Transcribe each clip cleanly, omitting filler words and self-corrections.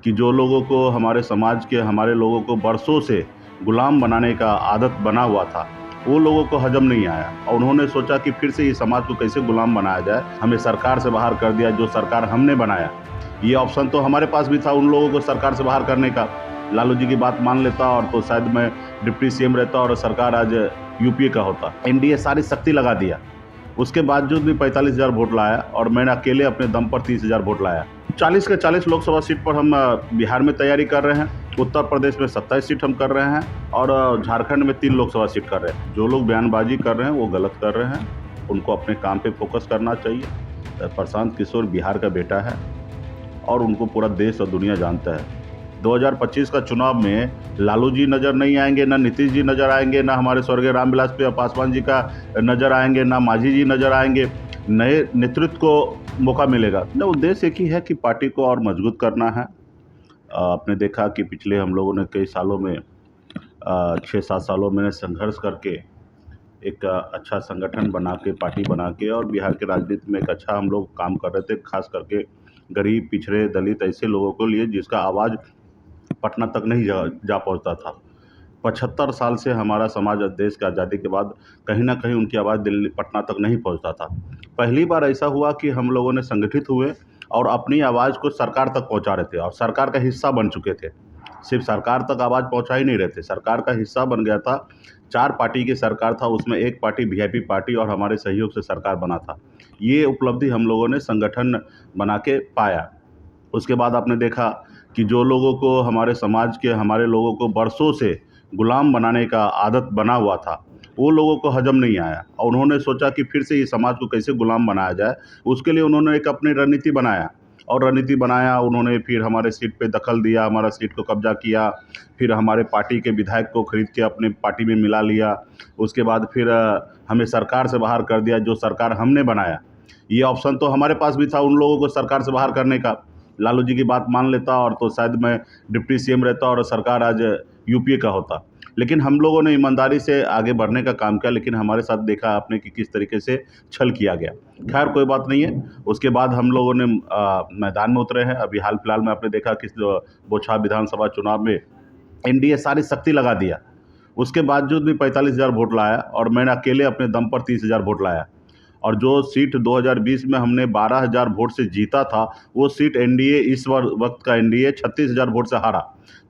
कि जो लोगों को हमारे समाज के हमारे लोगों को बरसों से गुलाम बनाने का आदत बना हुआ था, वो लोगों को हजम नहीं आया और उन्होंने सोचा कि फिर से इस समाज को कैसे गुलाम बनाया जाए। हमें सरकार से बाहर कर दिया, जो सरकार हमने बनाया। ये ऑप्शन तो हमारे पास भी था उन लोगों को सरकार से बाहर करने का। लालू जी की बात मान लेता और तो शायद मैं डिप्टी सीएम रहता और सरकार आज यूपीए का होता। एनडीए सारी शक्ति लगा दिया, उसके बावजूद भी 45,000 वोट लाया और मैंने अकेले अपने दम पर 30,000 वोट लाया। 40 के 40 लोकसभा सीट पर हम बिहार में तैयारी कर रहे हैं, उत्तर प्रदेश में 27 सीट हम कर रहे हैं और झारखंड में 3 लोकसभा सीट कर रहे हैं। जो लोग बयानबाजी कर रहे हैं वो गलत कर रहे हैं, उनको अपने काम पे फोकस करना चाहिए। प्रशांत किशोर बिहार का बेटा है और उनको पूरा देश और दुनिया जानता है। 2025 का चुनाव में लालू जी नज़र नहीं आएंगे, ना नीतीश जी नज़र आएंगे, ना हमारे स्वर्गीय रामविलास पासवान जी का नज़र आएंगे, ना मांझी जी नज़र आएंगे। नए नेतृत्व को मौका मिलेगा। उद्देश्य एक ही है कि पार्टी को और मजबूत करना है। आपने देखा कि पिछले हम लोगों ने कई सालों में 6-7 सालों में संघर्ष करके एक अच्छा संगठन बना के, पार्टी बना के और बिहार के राजनीति में एक अच्छा हम लोग काम कर रहे थे। खास करके गरीब, पिछड़े, दलित ऐसे लोगों को लिए जिसका आवाज़ पटना तक नहीं जा पहुंचता था। 75 साल से हमारा समाज देश की आज़ादी के बाद कहीं ना कहीं उनकी आवाज़ दिल्ली पटना तक नहीं पहुंचता था। पहली बार ऐसा हुआ कि हम लोगों ने संगठित हुए और अपनी आवाज़ को सरकार तक पहुंचा रहे थे और सरकार का हिस्सा बन चुके थे। सिर्फ सरकार तक आवाज़ पहुंचा ही नहीं रहे थे, सरकार का हिस्सा बन गया था। 4 पार्टी की सरकार था, उसमें एक पार्टी वीआईपी पार्टी और हमारे सहयोग से सरकार बना था। ये उपलब्धि हम लोगों ने संगठन बना के पाया। उसके बाद आपने देखा कि जो लोगों को हमारे समाज के हमारे लोगों को बरसों से गुलाम बनाने का आदत बना हुआ था, वो लोगों को हजम नहीं आया और उन्होंने सोचा कि फिर से इस समाज को कैसे गुलाम बनाया जाए। उसके लिए उन्होंने एक अपनी रणनीति बनाया और रणनीति बनाया उन्होंने। फिर हमारे सीट पे दखल दिया, हमारा सीट को कब्जा किया, फिर हमारे पार्टी के विधायक को खरीद के अपने पार्टी में मिला लिया। उसके बाद फिर हमें सरकार से बाहर कर दिया, जो सरकार हमने बनाया। ये ऑप्शन तो हमारे पास भी था उन लोगों को सरकार से बाहर करने का। लालू जी की बात मान लेता और तो शायद मैं डिप्टी सीएम रहता और सरकार आज यूपीए का होता। लेकिन हम लोगों ने ईमानदारी से आगे बढ़ने का काम किया, लेकिन हमारे साथ देखा आपने कि किस तरीके से छल किया गया। खैर कोई बात नहीं है। उसके बाद हम लोगों ने मैदान में उतरे हैं। अभी हाल फिलहाल में आपने देखा कि बोछार विधानसभा चुनाव में एनडीए सारी शक्ति लगा दिया, उसके बावजूद भी 45,000 वोट लाया और मैंने अकेले अपने दम पर 30,000 वोट लाया। और जो सीट 2020 में हमने 12,000 वोट से जीता था, वो सीट एनडीए इस वक्त का एनडीए 36,000 वोट से हारा।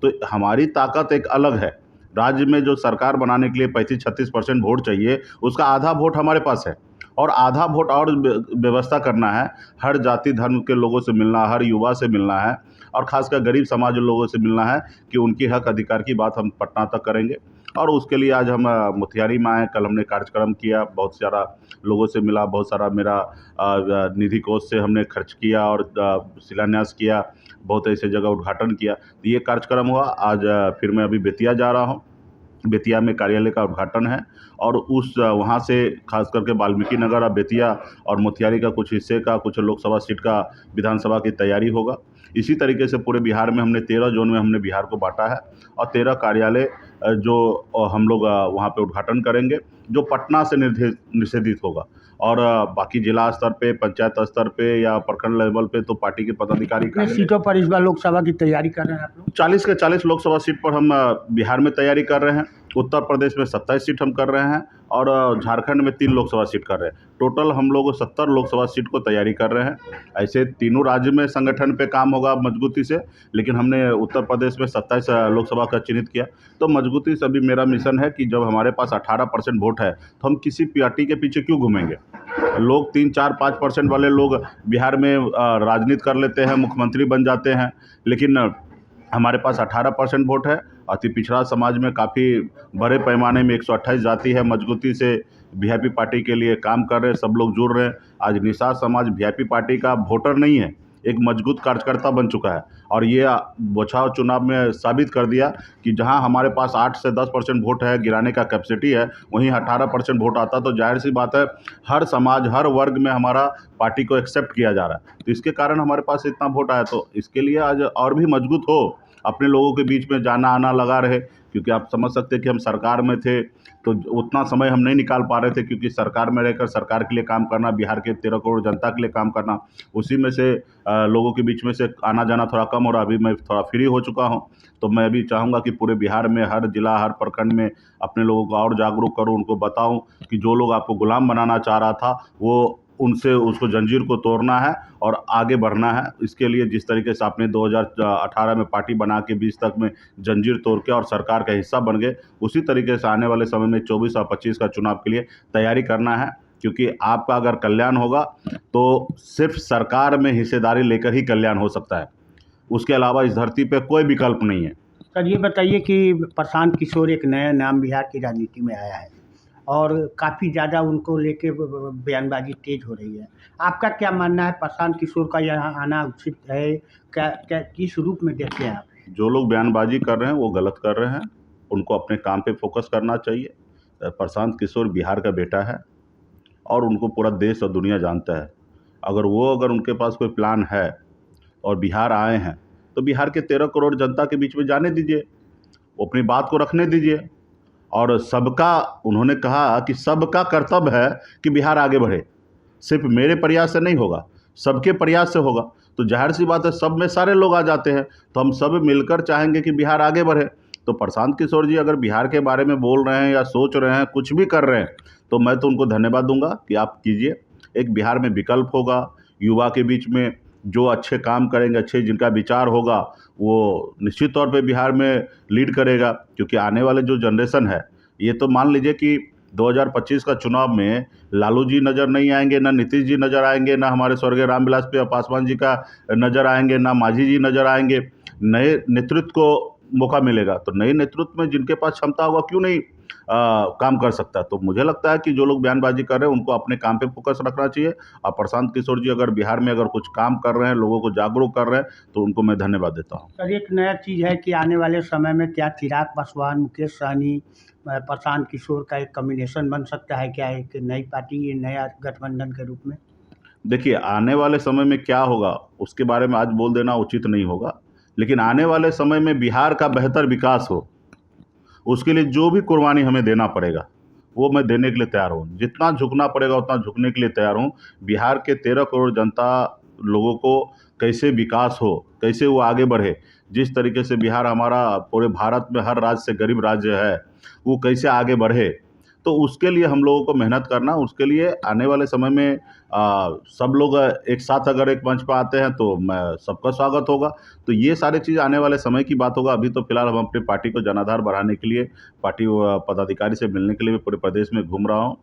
तो हमारी ताकत एक अलग है। राज्य में जो सरकार बनाने के लिए 35-36% वोट चाहिए, उसका आधा वोट हमारे पास है और आधा वोट और व्यवस्था करना है। हर जाति धर्म के लोगों से मिलना, हर युवा से मिलना है और खासकर गरीब समाज लोगों से मिलना है कि उनकी हक अधिकार की बात हम पटना तक करेंगे। और उसके लिए आज हम मोतिहारी में आए। कल हमने कार्यक्रम किया, बहुत सारा लोगों से मिला, बहुत सारा मेरा निधि कोष से हमने खर्च किया और शिलान्यास किया, बहुत ऐसे जगह उद्घाटन किया। तो ये कार्यक्रम हुआ। आज फिर मैं अभी बेतिया जा रहा हूँ। बेतिया में कार्यालय का उद्घाटन है और उस वहाँ से खास करके वाल्मीकि नगर और बेतिया और मोतिहारी का कुछ हिस्से का, कुछ लोकसभा सीट का विधानसभा की तैयारी होगा। इसी तरीके से पूरे बिहार में हमने 13 जोन में हमने बिहार को बांटा है और 13 कार्यालय जो हम लोग वहाँ पे उद्घाटन करेंगे, जो पटना से निषेधित होगा। और बाकी जिला स्तर पे, पंचायत स्तर पे या प्रखंड लेवल पे तो पार्टी के पदाधिकारी कितने सीटों पर इस बार लोकसभा की तैयारी कर रहे हैं आप लोग? 40 के 40 लोकसभा सीट पर हम बिहार में तैयारी कर रहे हैं, उत्तर प्रदेश में 27 सीट हम कर रहे हैं और झारखंड में 3 लोकसभा सीट कर रहे हैं। टोटल हम लोग 70 लोकसभा सीट को तैयारी कर रहे हैं। ऐसे तीनों राज्य में संगठन पे काम होगा मजबूती से, लेकिन हमने उत्तर प्रदेश में 27 लोकसभा का चिन्हित किया। तो मजबूती से अभी मेरा मिशन है कि जब हमारे पास 18% वोट है तो हम किसी पार्टी के पीछे क्यों घूमेंगे। लोग 3-4-5% वाले लोग बिहार में राजनीति कर लेते हैं, मुख्यमंत्री बन जाते हैं, लेकिन हमारे पास 18% वोट है। अति पिछड़ा समाज में काफ़ी बड़े पैमाने में 128 जाति है, मजबूती से वीआईपी पार्टी के लिए काम कर रहे हैं, सब लोग जुड़ रहे हैं। आज निषाद समाज वीआईपी पार्टी का वोटर नहीं है, एक मजबूत कार्यकर्ता बन चुका है और ये बोछार चुनाव में साबित कर दिया कि जहां हमारे पास 8 से 10% वोट है, गिराने का कैपेसिटी है, वहीं 18% वोट आता तो जाहिर सी बात है हर समाज, हर वर्ग में हमारा पार्टी को एक्सेप्ट किया जा रहा है। तो इसके कारण हमारे पास इतना वोट आया। तो इसके लिए आज और भी मजबूत हो, अपने लोगों के बीच में जाना आना लगा रहे, क्योंकि आप समझ सकते हैं कि हम सरकार में थे तो उतना समय हम नहीं निकाल पा रहे थे, क्योंकि सरकार में रहकर सरकार के लिए काम करना, बिहार के 13 करोड़ जनता के लिए काम करना, उसी में से लोगों के बीच में से आना जाना थोड़ा कम हो रहा। अभी मैं थोड़ा फ्री हो चुका हूँ, तो मैं भी चाहूँगा कि पूरे बिहार में हर जिला हर प्रखंड में अपने लोगों को और जागरूक करूँ, उनको बताऊँ कि जो लोग आपको गुलाम बनाना चाह रहा था वो उनसे उसको जंजीर को तोड़ना है और आगे बढ़ना है। इसके लिए जिस तरीके से आपने 2018 में पार्टी बना के 20 तक में जंजीर तोड़ के और सरकार का हिस्सा बन गए, उसी तरीके से आने वाले समय में 24 और 25 का चुनाव के लिए तैयारी करना है। क्योंकि आपका अगर कल्याण होगा तो सिर्फ सरकार में हिस्सेदारी लेकर ही कल्याण हो सकता है, उसके अलावा इस धरती पे कोई विकल्प नहीं है। सर ये बताइए कि प्रशांत किशोर एक नया नाम बिहार की राजनीति में आया है और काफ़ी ज़्यादा उनको लेके बयानबाजी तेज हो रही है। आपका क्या मानना है, प्रशांत किशोर का यहाँ आना उचित है? क्या क्या किस रूप में देखते हैं आप? जो लोग बयानबाजी कर रहे हैं वो गलत कर रहे हैं, उनको अपने काम पे फोकस करना चाहिए। प्रशांत किशोर बिहार का बेटा है और उनको पूरा देश और दुनिया जानता है। अगर उनके पास कोई प्लान है और बिहार आए हैं तो बिहार के 13 करोड़ जनता के बीच में जाने दीजिए, वो अपनी बात को रखने दीजिए। और सबका, उन्होंने कहा कि सबका कर्तव्य है कि बिहार आगे बढ़े, सिर्फ मेरे प्रयास से नहीं होगा, सबके प्रयास से होगा। तो जाहिर सी बात है, सब में सारे लोग आ जाते हैं, तो हम सब मिलकर चाहेंगे कि बिहार आगे बढ़े। तो प्रशांत किशोर जी अगर बिहार के बारे में बोल रहे हैं या सोच रहे हैं, कुछ भी कर रहे हैं, तो मैं तो उनको धन्यवाद दूंगा कि आप कीजिए। एक बिहार में विकल्प होगा, युवा के बीच में जो अच्छे काम करेंगे, अच्छे जिनका विचार होगा, वो निश्चित तौर पे बिहार में लीड करेगा। क्योंकि आने वाले जो जनरेशन है, ये तो मान लीजिए कि 2025 का चुनाव में लालू जी नज़र नहीं आएंगे, ना नीतीश जी नज़र आएंगे, ना हमारे स्वर्गीय रामविलास पासवान जी का नज़र आएंगे, ना मांझी जी नज़र आएंगे। नए नेतृत्व को मौका मिलेगा, तो नए नेतृत्व में जिनके पास क्षमता होगा क्यों नहीं काम कर सकता। तो मुझे लगता है कि जो लोग बयानबाजी कर रहे हैं उनको अपने काम पे फोकस रखना चाहिए। और प्रशांत किशोर जी अगर बिहार में अगर कुछ काम कर रहे हैं, लोगों को जागरूक कर रहे हैं, तो उनको मैं धन्यवाद देता हूँ। सर एक नया चीज़ है कि आने वाले समय में क्या चिराग पासवान, मुकेश सहनी, प्रशांत किशोर का एक कॉम्बिनेशन बन सकता है क्या, एक नई पार्टी, नया गठबंधन के रूप में? देखिए, आने वाले समय में क्या होगा उसके बारे में आज बोल देना उचित नहीं होगा, लेकिन आने वाले समय में बिहार का बेहतर विकास हो, उसके लिए जो भी कुर्बानी हमें देना पड़ेगा वो मैं देने के लिए तैयार हूँ। जितना झुकना पड़ेगा उतना झुकने के लिए तैयार हूँ। बिहार के 13 करोड़ जनता लोगों को कैसे विकास हो, कैसे वो आगे बढ़े, जिस तरीके से बिहार हमारा पूरे भारत में हर राज्य से गरीब राज्य है, वो कैसे आगे बढ़े, तो उसके लिए हम लोगों को मेहनत करना। उसके लिए आने वाले समय में सब लोग एक साथ अगर एक मंच पर आते हैं तो मैं सबका स्वागत होगा। तो ये सारी चीज़ आने वाले समय की बात होगा। अभी तो फिलहाल हम अपनी पार्टी को जनाधार बढ़ाने के लिए, पार्टी पदाधिकारी से मिलने के लिए पूरे प्रदेश में घूम रहा हूँ,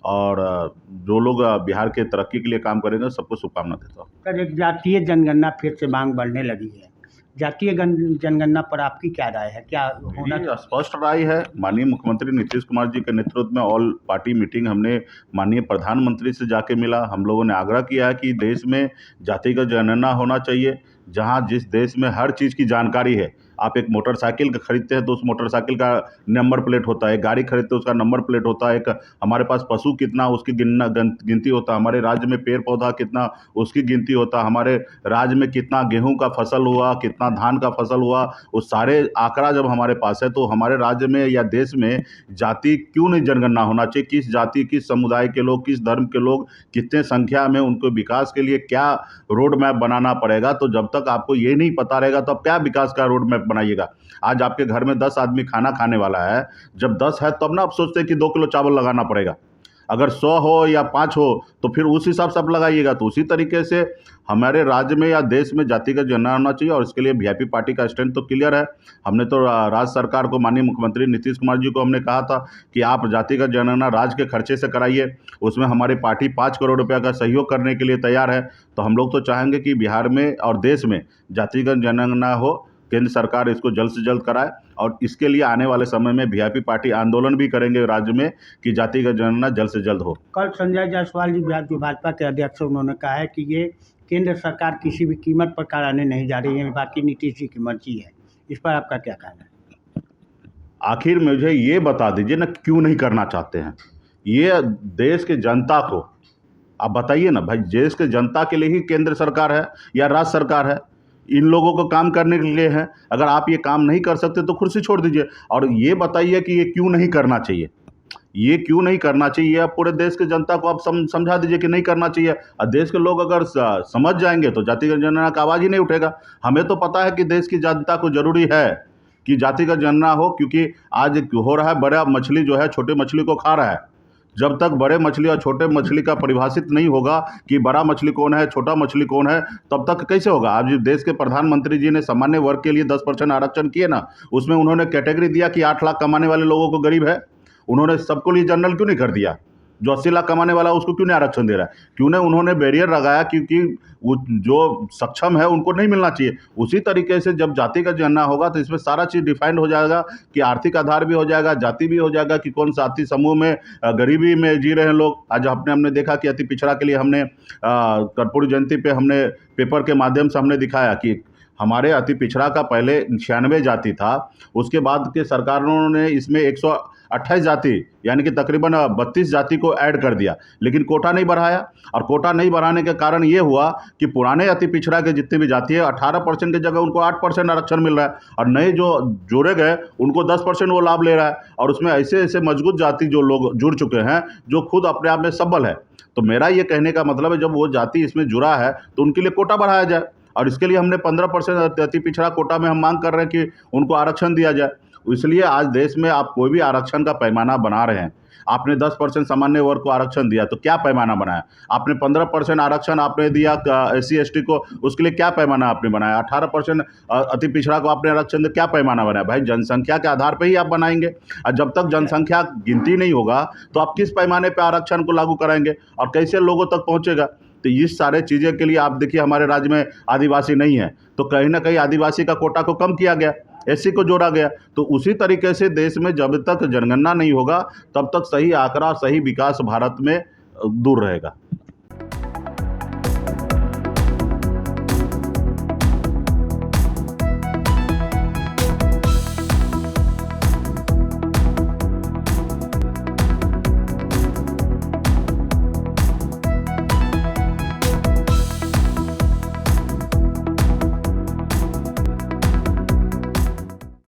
और जो लोग बिहार के तरक्की के लिए काम करेंगे सबको शुभकामना देता हूँ। सर एक जातीय जनगणना फिर से मांग बढ़ने लगी है, जातीय जनगणना पर आपकी क्या राय है, क्या होना? मेरी स्पष्ट राय है, माननीय मुख्यमंत्री नीतीश कुमार जी के नेतृत्व में ऑल पार्टी मीटिंग हमने माननीय प्रधानमंत्री से जाके मिला। हम लोगों ने आग्रह किया है कि देश में जातिगत जनगणना होना चाहिए, जहां जिस देश में हर चीज़ की जानकारी है। आप एक मोटरसाइकिल खरीदते हैं तो उस मोटरसाइकिल का नंबर प्लेट होता है, गाड़ी खरीदते हैं उसका नंबर प्लेट होता है, एक हमारे पास पशु कितना उसकी गिनती होता है, हमारे राज्य में पेड़ पौधा कितना उसकी गिनती होता है, हमारे राज्य में कितना गेहूं का फसल हुआ, कितना धान का फसल हुआ, वो सारे आंकड़ा जब हमारे पास है तो हमारे राज्य में या देश में जाति क्यों नहीं जनगणना होना चाहिए, किस जाति किस समुदाय के लोग, किस धर्म के लोग कितने संख्या में, उनको विकास के लिए क्या रोड मैप बनाना पड़ेगा। तो जब तक आपको ये नहीं पता रहेगा तो आप क्या विकास का रोड मैप बनाइएगा। आज आपके घर में 10 आदमी खाना खाने वाला है, जब 10 है तब ना आप सोचते हैं कि 2 किलो चावल लगाना पड़ेगा। अगर 100 हो या 5 हो तो फिर उस हिसाब से आप लगाइएगा। तो उसी तरीके से हमारे राज्य में या देश में जातिगत जनगणना होना चाहिए, और इसके लिए वीआईपी पार्टी का स्टैंड तो क्लियर है। हमने तो राज्य सरकार को, माननीय मुख्यमंत्री नीतीश कुमार जी को हमने कहा था कि आप जातिगत जनगणना राज्य के खर्चे से कराइए, उसमें हमारी पार्टी 5 करोड़ रुपये का सहयोग करने के लिए तैयार है। तो हम लोग तो चाहेंगे कि बिहार में और देश में जातिगत जनगणना हो, केंद्र सरकार इसको जल्द से जल्द कराए, और इसके लिए आने वाले समय में वीआईपी पार्टी आंदोलन भी करेंगे राज्य में कि जातिगत जनगणना जल्द से जल्द हो। कल संजय जायसवाल जी जो भाजपा के अध्यक्ष, उन्होंने कहा है कि ये केंद्र सरकार किसी भी कीमत पर कराने नहीं जा रही है, बाकी नीतीश जी की मर्जी है। इस पर आपका क्या कहना है? आखिर मुझे ये बता दीजिए ना, क्यों नहीं करना चाहते हैं? ये देश के जनता को आप बताइए ना भाई, देश के जनता के लिए ही केंद्र सरकार है या राज्य सरकार है? इन लोगों को काम करने के लिए है। अगर आप ये काम नहीं कर सकते तो कुर्सी छोड़ दीजिए और ये बताइए कि ये क्यों नहीं करना चाहिए, ये क्यों नहीं करना चाहिए। आप पूरे देश की जनता को आप समझा दीजिए कि नहीं करना चाहिए। और देश के लोग अगर समझ जाएंगे तो जातिगत जनगणना का आवाज़ ही नहीं उठेगा। हमें तो पता है कि देश की जनता को ज़रूरी है कि जातिगत जनगणना हो, क्योंकि आज हो रहा है बड़ा मछली जो है छोटे मछली को खा रहा है। जब तक बड़े मछली और छोटे मछली का परिभाषित नहीं होगा कि बड़ा मछली कौन है छोटा मछली कौन है, तब तक कैसे होगा। आज देश के प्रधानमंत्री जी ने सामान्य वर्ग के लिए 10% आरक्षण किए ना, उसमें उन्होंने कैटेगरी दिया कि 8 लाख कमाने वाले लोगों को गरीब है, उन्होंने सबको लिए जनरल क्यों नहीं कर दिया। जो 80 लाख कमाने वाला उसको क्यों नहीं आरक्षण दे रहा है, क्यों नहीं उन्होंने बैरियर लगाया, क्योंकि वो जो सक्षम है उनको नहीं मिलना चाहिए। उसी तरीके से जब जातिगत जनगणना होगा तो इसमें सारा चीज़ डिफाइंड हो जाएगा कि आर्थिक आधार भी हो जाएगा, जाति भी हो जाएगा कि कौन सा जाति समूह में गरीबी में जी रहे हैं लोग। आज हमने देखा कि अति पिछड़ा के लिए हमने कर्पूरी जयंती पे हमने पेपर के माध्यम से हमने दिखाया कि हमारे अति पिछड़ा का पहले 96 जाति था, उसके बाद के सरकारों ने इसमें 128 जाति यानी कि तकरीबन 32 जाति को ऐड कर दिया, लेकिन कोटा नहीं बढ़ाया। और कोटा नहीं बढ़ाने के कारण ये हुआ कि पुराने अति पिछड़ा के जितने भी जाति है 18% की जगह उनको 8% आरक्षण मिल रहा है, और नए जो जोड़े गए उनको 10% वो लाभ ले रहा है। और उसमें ऐसे ऐसे मजबूत जाति जो लोग जुड़ चुके हैं जो खुद अपने आप में सबल है। तो मेरा ये कहने का मतलब है जब वो जाति इसमें जुड़ा है तो उनके लिए कोटा बढ़ाया जाए, और इसके लिए हमने 15% अति पिछड़ा कोटा में हम मांग कर रहे हैं कि उनको आरक्षण दिया जाए। इसलिए आज देश में आप कोई भी आरक्षण का पैमाना बना रहे हैं, आपने 10% सामान्य वर्ग को आरक्षण दिया तो क्या पैमाना बनाया, आपने 15% आरक्षण आपने दिया SC ST को, उसके लिए क्या पैमाना आपने बनाया, 18% अति पिछड़ा को आपने आरक्षण दिया, क्या पैमाना बनाया। भाई जनसंख्या के आधार पर ही आप बनाएंगे, और जब तक जनसंख्या गिनती नहीं होगा तो आप किस पैमाने पर आरक्षण को लागू कराएंगे और कैसे लोगों तक पहुँचेगा। तो इस सारे चीज़ें के लिए आप देखिए हमारे राज्य में आदिवासी नहीं है, तो कहीं ना कहीं आदिवासी का कोटा को कम किया गया, SC को जोड़ा गया। तो उसी तरीके से देश में जब तक जनगणना नहीं होगा तब तक सही आंकड़ा सही विकास भारत में दूर रहेगा।